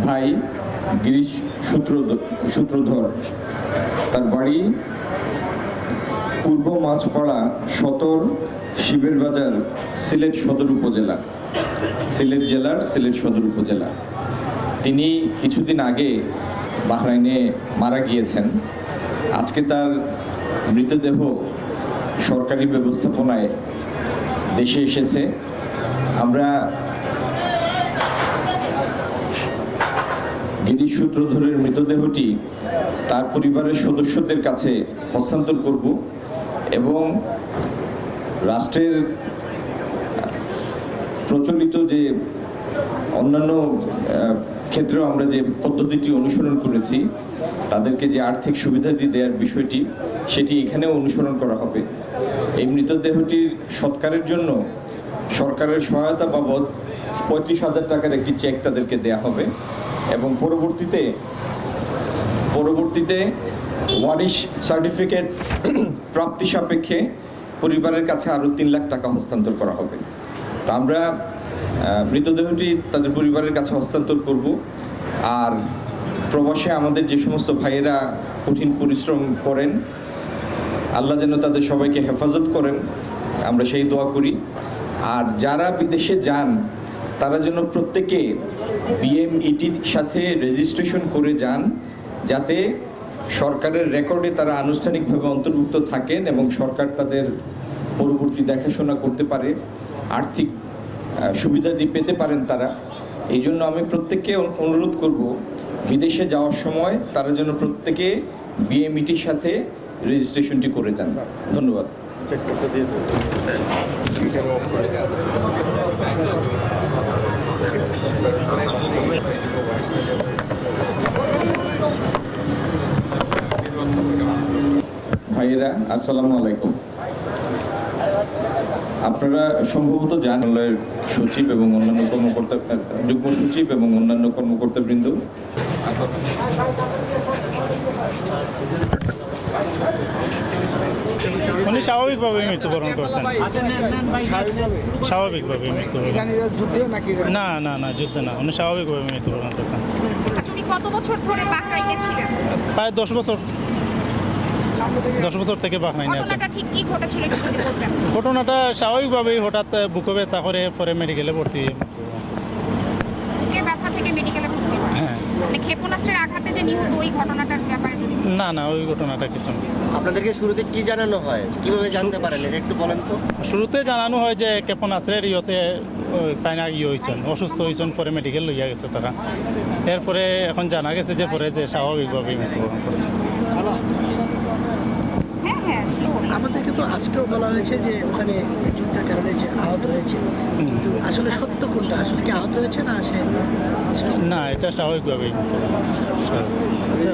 ভাই গিরিশ সূত্রধর, তার বাড়ি পূর্ব মাছপাড়া সদর শিবের বাজার, সিলেট সদর উপজেলা, সিলেট জেলার সিলেট সদর উপজেলা। তিনি কিছুদিন আগে বাহরাইনে মারা গিয়েছেন। আজকে তার মৃতদেহ সরকারি ব্যবস্থাপনায় দেশে এসেছে। আমরা গিরিশ সূত্রধরের মৃতদেহটি তার পরিবারের সদস্যদের কাছে হস্তান্তর করব এবং রাষ্ট্রের প্রচলিত যে অন্যান্য ক্ষেত্রেও আমরা যে পদ্ধতিটি অনুসরণ করেছি, তাদেরকে যে আর্থিক সুবিধা দেওয়ার বিষয়টি, সেটি এখানেও অনুসরণ করা হবে। এই মৃতদেহটির সৎকারের জন্য সরকারের সহায়তা বাবদ 35,000 টাকার একটি চেক তাদেরকে দেয়া হবে এবং পরবর্তীতে ওয়ারিশ সার্টিফিকেট প্রাপ্তি সাপেক্ষে পরিবারের কাছে আরও 3 লাখ টাকা হস্তান্তর করা হবে। তো আমরা মৃতদেহটি তাদের পরিবারের কাছে হস্তান্তর করব। আর প্রবাসে আমাদের যে সমস্ত ভাইয়েরা কঠিন পরিশ্রম করেন, আল্লাহ যেন তাদের সবাইকে হেফাজত করেন, আমরা সেই দোয়া করি। আর যারা বিদেশে যান, তারা যেন প্রত্যেকে বিএমইটির সাথে রেজিস্ট্রেশন করে যান, যাতে সরকারের রেকর্ডে তারা আনুষ্ঠানিকভাবে অন্তর্ভুক্ত থাকেন এবং সরকার তাদের পরবর্তী দেখাশোনা করতে পারে, আর্থিক সুবিধা পেতে পারেন তারা। এই জন্য আমি প্রত্যেককে অনুরোধ করব, বিদেশে যাওয়ার সময় তারা যেন প্রত্যেকে বিএমইটির সাথে রেজিস্ট্রেশনটি করে যান। ধন্যবাদ। ভাইয়েরা, আসসালামু আলাইকুম। আপনারা সম্ভবত জানেন, সচিব এবং অন্যান্য কর্মকর্তা, যুগ্ম সচিব এবং অন্যান্য কর্মকর্তাবৃন্দ, উনি স্বাভাবিকভাবে মৃত্যুবরণ করছেন। স্বাভাবিকভাবে মৃত্যুবরণ, না না না যুদ্ধে না, উনি স্বাভাবিকভাবে মৃত্যুবরণ করছেন। কত বছর ধরে বাহরাইনে ছিলেন? প্রায় 10 বছর, 10 বছর থেকে বাহরাইনে আছেন। ঠিক কি ঘটেছিল একটু যদি বলতেন? ঘটনাটা স্বাভাবিকভাবেই হঠাৎ বুকে ব্যথা করে পরে মেডিকেলে ভর্তি হয়ে বুকে ব্যথা থেকে মেডিকেলে ভর্তি হয়। হ্যাঁ, মানে ক্ষেপণাস্ত্রের আঘাতে যে নিহত, ওই ঘটনাটার ব্যাপারে যদি না না ওই ঘটনাটা কিছু না। আপনাদেরকে শুরুতে কি জানানো হয়, কিভাবে জানতে পারেন এটা একটু বলেন তো? শুরুতে জানানো হয় যে ক্ষেপণাস্ত্রের ইয়েতে তাই না হয়েছেন, অসুস্থ হয়েছেন, পরে মেডিকেল লইয়া গেছে তারা। এরপরে এখন জানা গেছে যে পরে যে স্বাভাবিকভাবেই মৃত্যুবরণ করছে। আমাদেরকে তো আজকেও বলা হয়েছে যে ওখানে যুদ্ধের কারণে যে আহত হয়েছে, কিন্তু আসলে সত্য কোনটা? আসলে কি আহত হয়েছে না সে? না, এটা স্বাভাবিকভাবেই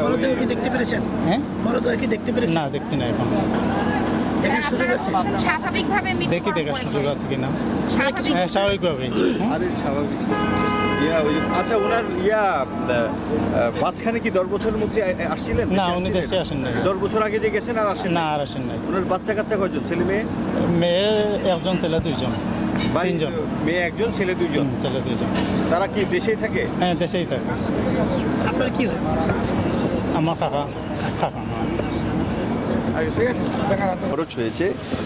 মরদেহ কি দেখতে পেরেছেন? হ্যাঁ, মরদেহ কি দেখতে পেরেছেন? না দেখছি না এখন। দেখার সুযোগ আছে? স্বাভাবিকভাবে দেখি দেখার সুযোগ আছে কিনা। স্বাভাবিক হ্যাঁ, স্বাভাবিকভাবেই। আরে স্বাভাবিক। আচ্ছা, ওনার মাঝখানে কি 10 বছরের মধ্যে আসছিলেন? না, উনি দেশে আসেন না। 10 বছর আগে যে গেছেন আর আসেন না, আর আসেন নাই। ওনার বাচ্চা কাচ্চা কয়জন? ছেলে মেয়ে? মেয়ে একজন, ছেলে 2জন। তিনজন। মেয়ে 1জন, ছেলে 2জন। ছেলে 2জন। তারা কি দেশেই থাকে? হ্যাঁ, দেশেই থাকে। আপনার কি হয়? আমার কাকা। খরচ হয়েছে,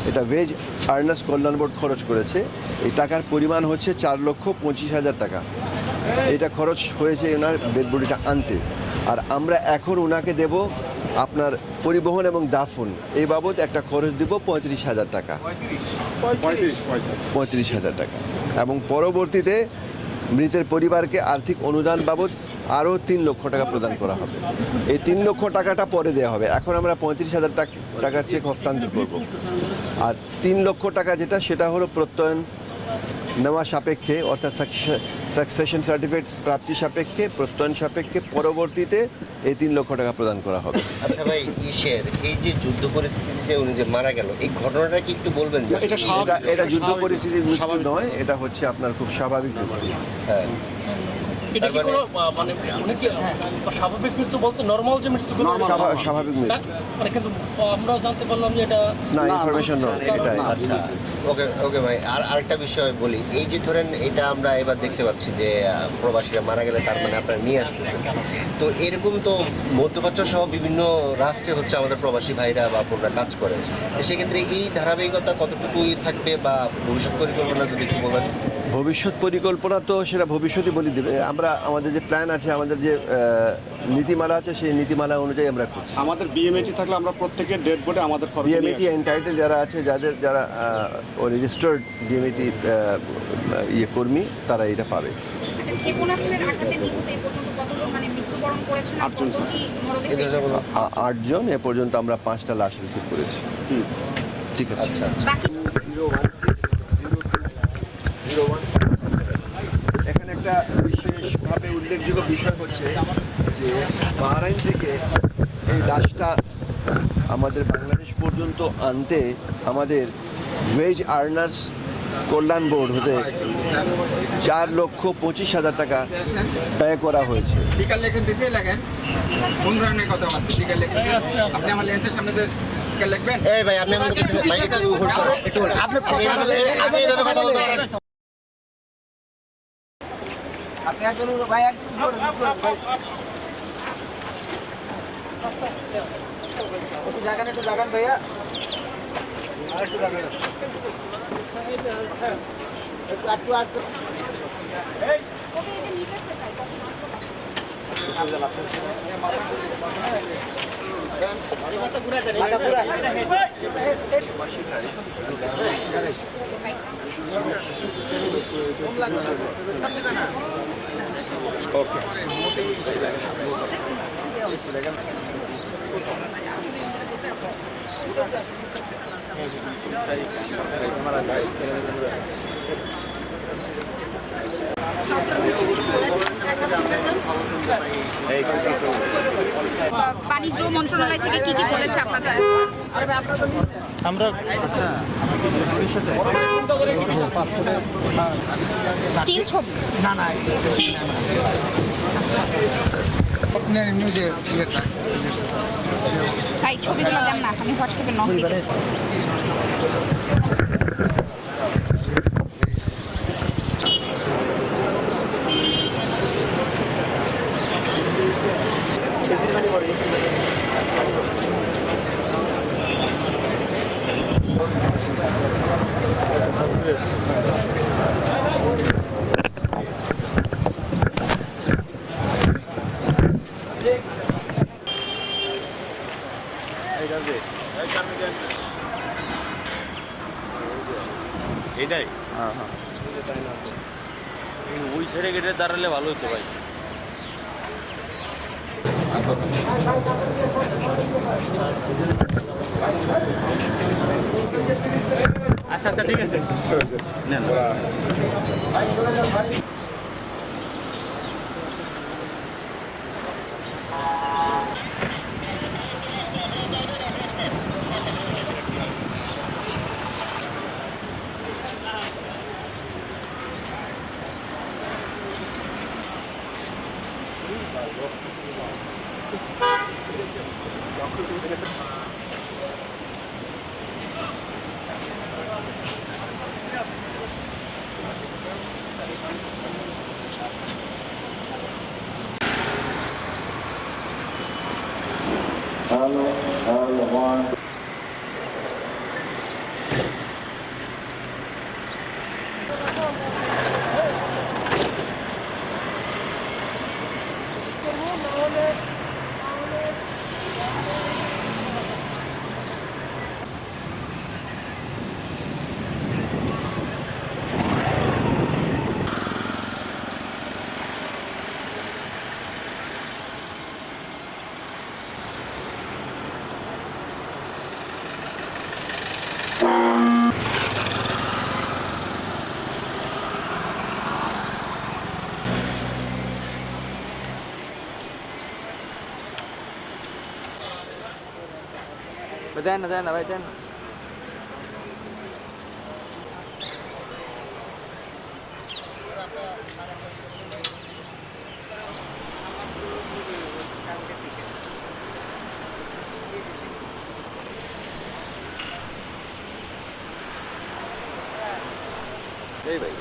এটা ভেজ আর্নার্স কল্যাণ বোর্ড খরচ করেছে। এই টাকার পরিমাণ হচ্ছে 4,25,000 টাকা। এটা খরচ হয়েছে ওনার ডেড বডিটা আনতে। আর আমরা এখন ওনাকে দেব আপনার পরিবহন এবং দাফন, এই বাবদ একটা খরচ দিব 35,000 টাকা। 35,000 টাকা। এবং পরবর্তীতে মৃতের পরিবারকে আর্থিক অনুদান বাবদ আরও 3 লক্ষ টাকা প্রদান করা হবে। এই 3 লক্ষ টাকাটা পরে দেওয়া হবে। এখন আমরা 35,000 টাকার চেক হস্তান্তর করব। আর 3 লক্ষ টাকা যেটা, সেটা হলো প্রত্যয়ন নেওয়া সাপেক্ষে, অর্থাৎ সাকসেশন সার্টিফিকেট প্রাপ্তি সাপেক্ষে, প্রত্যয়ন সাপেক্ষে পরবর্তীতে এই 3 লক্ষ টাকা প্রদান করা হবে। আচ্ছা ভাই, এই যে যুদ্ধ পরিস্থিতিতে যে উনি যে মারা গেল, এই ঘটনাটা কি একটু বলবেন? এটা যুদ্ধ পরিস্থিতির মৃত্যু নয়, এটা হচ্ছে আপনার খুব স্বাভাবিক। হ্যাঁ, এটা কি কোনো মানে উনি কি স্বাভাবিক মৃত্যু বলতে নর্মাল যে মৃত্যুগুলো স্বাভাবিক মৃত্যু মানে কিন্তু আমরা জানতে পারলাম যে এটা না, ইনফরমেশন নয় এটাই। আচ্ছা ওকে ওকে ভাই আরেকটা বিষয় বলি, এই যে ধরেন এটা আমরা এবার দেখতে পাচ্ছি যে প্রবাসীরা মারা গেলে তার মানে আপনারা নিয়ে আসতেছেন, তো এরকম তো মধ্যপ্রাচ্য সহ বিভিন্ন রাষ্ট্রে হচ্ছে আমাদের প্রবাসী ভাইরা বা বোনরা কাজ করে, তো সেক্ষেত্রে এই ধারাবাহিকতা কতটুকুই থাকবে বা ভবিষ্যৎ পরিকল্পনা যদি একটু বলেন। ভবিষ্যৎ পরিকল্পনা তো সেটা ভবিষ্যৎই বলে দেবে। আমরা আমাদের যে প্ল্যান আছে, আমাদের যে নীতিমালা আছে, সেই নীতিমালা অনুযায়ী আমরা করছি। আমাদের বিএমএটি থাকলে আমরা প্রত্যেকের ডেড বোর্ডে আমাদের খরচ ডিএমএটি এনটাইটেল যারা আছে, যারা রেজিস্টার্ড ডিএমএটি কর্মী, তারা এটা পাবে। আচ্ছা, ক্ষেপণাস্ত্রের আঘাতে নিহত এই পর্যন্ত কতজন মানে মৃত্যুবরণ করেছেন আর 8 জন, কতটি মরদেহ এই ধরনের কোনো- 8 জন এ পর্যন্ত আমরা 5টা লাশ রিসিভ করেছি। ঠিক আছে। আচ্ছা আচ্ছা বাকি এখানে একটা বিশেষভাবে উল্লেখযোগ্য বিষয় হচ্ছে যে বাহরাইন থেকে এই লাশটা আমাদের বাংলাদেশ পর্যন্ত আনতে আমাদের ওয়েজ আর্নার্স কল্যাণ বোর্ড হতে 4,25,000 টাকা ব্যয় করা হয়েছে। টিকা লেখেন পিছিয়ে লেখেন কোন ধরনের কথা বলছেন? টিকা লেখেন আপনি আমার লেন্সের সামনে যে টিকা লিখবেন। এই ভাই আপনি আমাকে ভাই একটু হোল্ড করুন, একটু hold করুন। আপনি এইভাবে কথা বলতে পারেন। ওকে এই যে নিতেছে তাই কত বাণিজ্য মন্ত্রণালয় থেকে কি কি বলেছে আপনাদের? আমরা স্টিল ছবি না না আপনার নিউজে ভাই ছবিগুলো দেন না, আমি হোয়াটসঅ্যাপে নক দিতেছি। এটাই ওই সাইডে গেটে দাঁড়ালে ভালো হতো ভাই। আচ্ছা আচ্ছা ঠিক আছে। দেন না ভাই দেন। এই ভাই